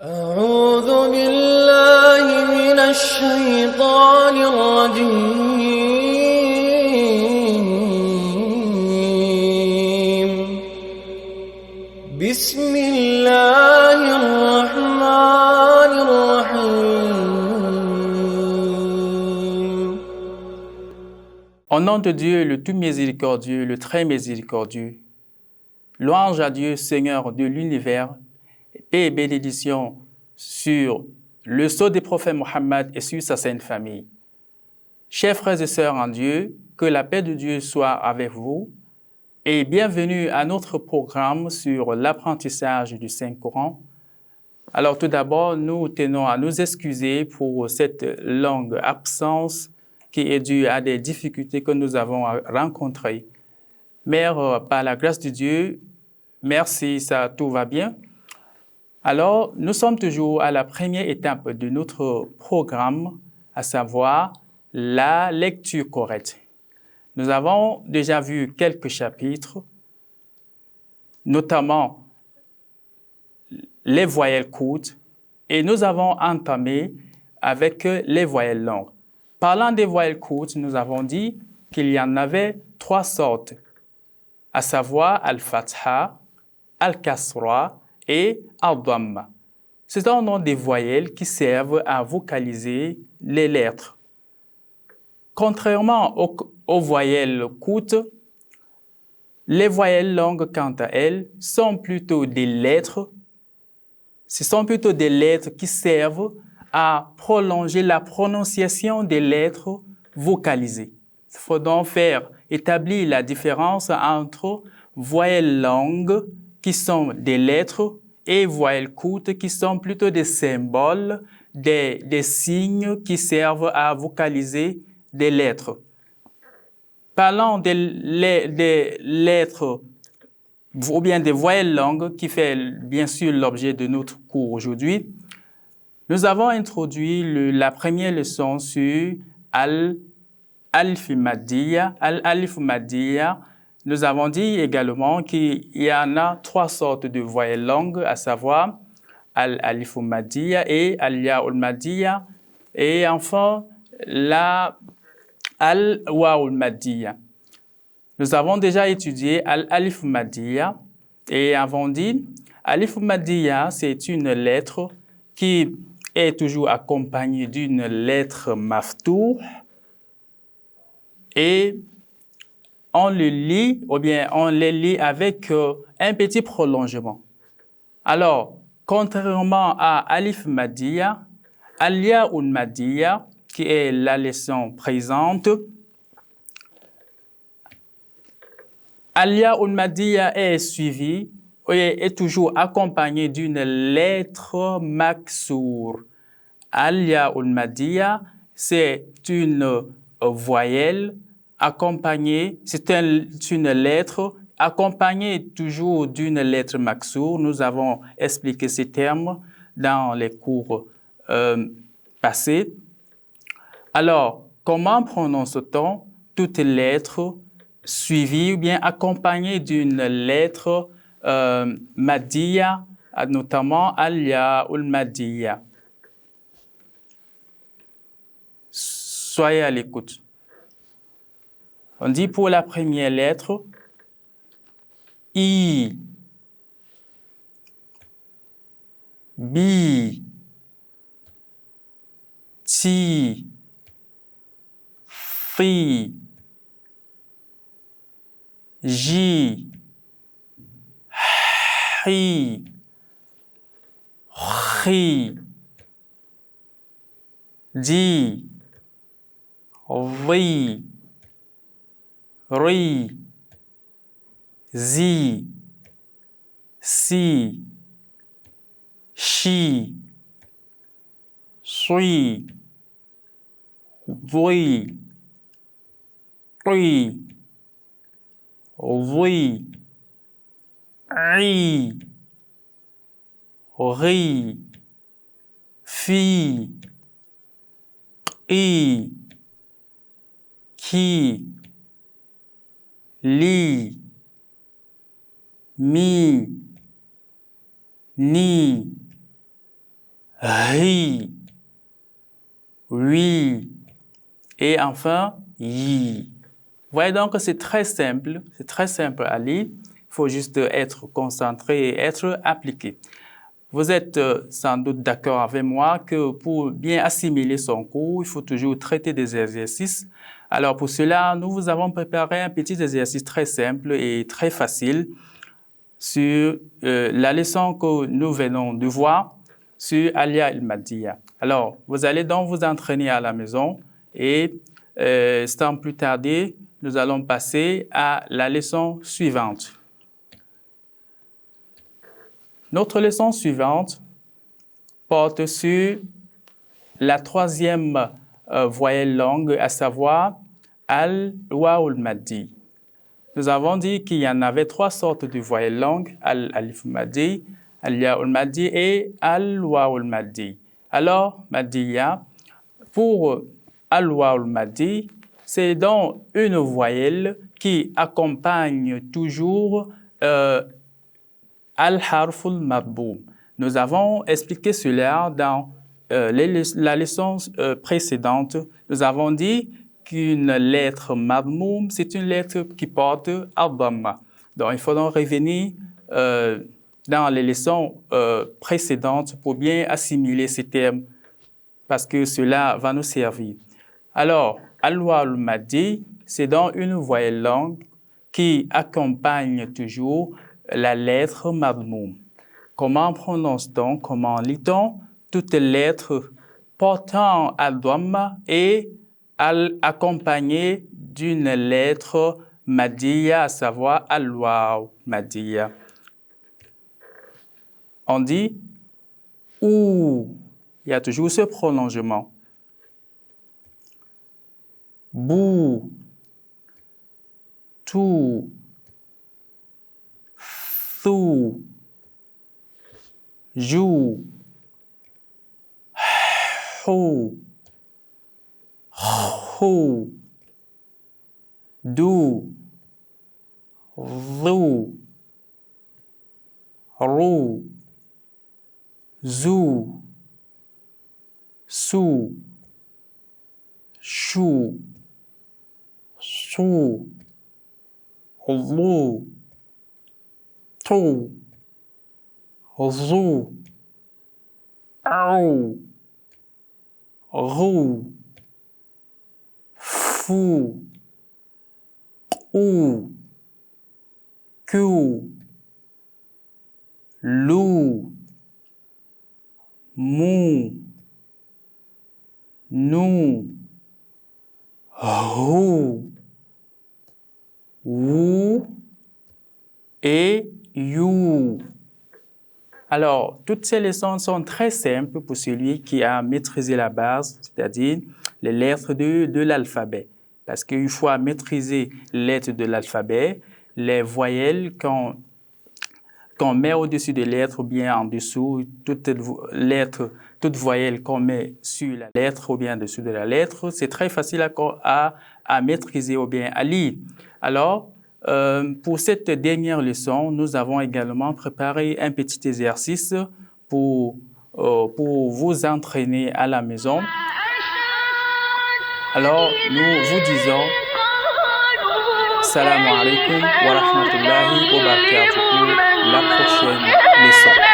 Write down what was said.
أعوذ بالله من الشيطان الرجيم بسم الله الرحمن الرحيم. Au nom de Dieu, le tout miséricordieux, le très miséricordieux, louange à Dieu, Seigneur de l'univers, paix et bénédiction sur le sceau des prophètes Mohammed et sur sa sainte famille. Chers frères et sœurs en Dieu, que la paix de Dieu soit avec vous et bienvenue à notre programme sur l'apprentissage du Saint-Coran. Alors tout d'abord, nous tenons à nous excuser pour cette longue absence qui est due à des difficultés que nous avons rencontrées. Mais par la grâce de Dieu, merci, tout va bien. Alors, nous sommes toujours à la première étape de notre programme, à savoir la lecture correcte. Nous avons déjà vu quelques chapitres, notamment les voyelles courtes, et nous avons entamé avec les voyelles longues. Parlant des voyelles courtes, nous avons dit qu'il y en avait trois sortes, à savoir al-fatha, al-kasra et al-dhamma. Ce sont des voyelles qui servent à vocaliser les lettres. Contrairement aux voyelles courtes, les voyelles longues, quant à elles, sont plutôt des lettres. Ce sont plutôt des lettres qui servent à prolonger la prononciation des lettres vocalisées. Il faut donc établir la différence entre voyelles longues, qui sont des lettres, et voyelles courtes, qui sont plutôt des symboles, des signes qui servent à vocaliser des lettres. Parlons des lettres ou bien des voyelles longues, qui fait bien sûr l'objet de notre cours aujourd'hui. Nous avons introduit la première leçon sur al-alif maddiya. Al-alif maddiya, nous avons dit également qu'il y en a trois sortes de voyelles longues, à savoir al-alif maddiya et al-ya'ul maddiya, et enfin al-wa'ul maddiya. Nous avons déjà étudié al-alif maddiya et avons dit alif maddiya, c'est une lettre qui est toujours accompagnée d'une lettre maftour et on le lit ou bien on les lit avec un petit prolongement. Alors, contrairement à alif maddiya, al-ya'ul maddiya, qui est la leçon présente, al-ya'ul maddiya est suivi et est toujours accompagné d'une lettre maksour. Al-ya'ul maddiya, c'est une voyelle accompagnée, c'est une lettre accompagnée toujours d'une lettre maksour. Nous avons expliqué ces termes dans les cours passés. Alors, comment prononce-t-on toutes les lettres suivies ou bien accompagnées d'une lettre maddiya, notamment al-ya'ul maddiya? Soyez à l'écoute. On dit pour la première lettre, I, Bi, Ti, Fi, Ji, Hi, Ri, Di, Ri, Ri, Zi, Si, Shi, Sui, Vui, Ri, Vui, Ri, Ri, Fi, I, Ki, Li, Mi, Ni, ri, oui, et enfin, yi. Vous voyez donc que c'est très simple à lire. Il faut juste être concentré et être appliqué. Vous êtes sans doute d'accord avec moi que pour bien assimiler son cours, il faut toujours traiter des exercices. Alors pour cela, nous vous avons préparé un petit exercice très simple et très facile sur la leçon que nous venons de voir sur Alia il-Maddiya. Alors, vous allez donc vous entraîner à la maison et sans plus tarder, nous allons passer à la leçon suivante. Notre leçon suivante porte sur la troisième voyelle longue, à savoir al-waw al-maddi. Nous avons dit qu'il y en avait trois sortes de voyelles longues, al-alif al-maddi, al-ya al-maddi et al-waw al-maddi. Alors, maddiya, pour al-waw al-maddi, c'est donc une voyelle qui accompagne toujours al-harf al-madboum. Nous avons expliqué cela dans la leçon précédente. Nous avons dit qu'une lettre madboum, c'est une lettre qui porte al-dhamma. Donc, il faut donc revenir dans les leçons précédentes pour bien assimiler ces termes parce que cela va nous servir. Alors, al-waw al-maddi, c'est donc une voyelle longue qui accompagne toujours la lettre madboum. Comment prononce-t-on, comment lit-on toutes les lettres portant al-dhamma et accompagnées d'une lettre maddiya, à savoir al-waw maddiya? On dit ou, il y a toujours ce prolongement. Bou, tou, thou, jou, hou, hou, dou, dhou, rou, zou, sou, chou, chou, lou, tou, zou, ou, rou, fou, ou, kou, lou, mou, nou, rou, wou et you. Alors, toutes ces leçons sont très simples pour celui qui a maîtrisé la base, c'est-à-dire les lettres de l'alphabet. Parce qu'il faut maîtriser les lettres de l'alphabet, les voyelles qu'on met au-dessus des lettres ou bien en dessous, toute voyelle qu'on met sur la lettre ou bien en dessous de la lettre, c'est très facile à maîtriser ou bien à lire. Alors, pour cette dernière leçon, nous avons également préparé un petit exercice pour vous entraîner à la maison. Alors, nous vous disons Salam alaikum wa rahmatullahi wa barakatuh pour la prochaine leçon.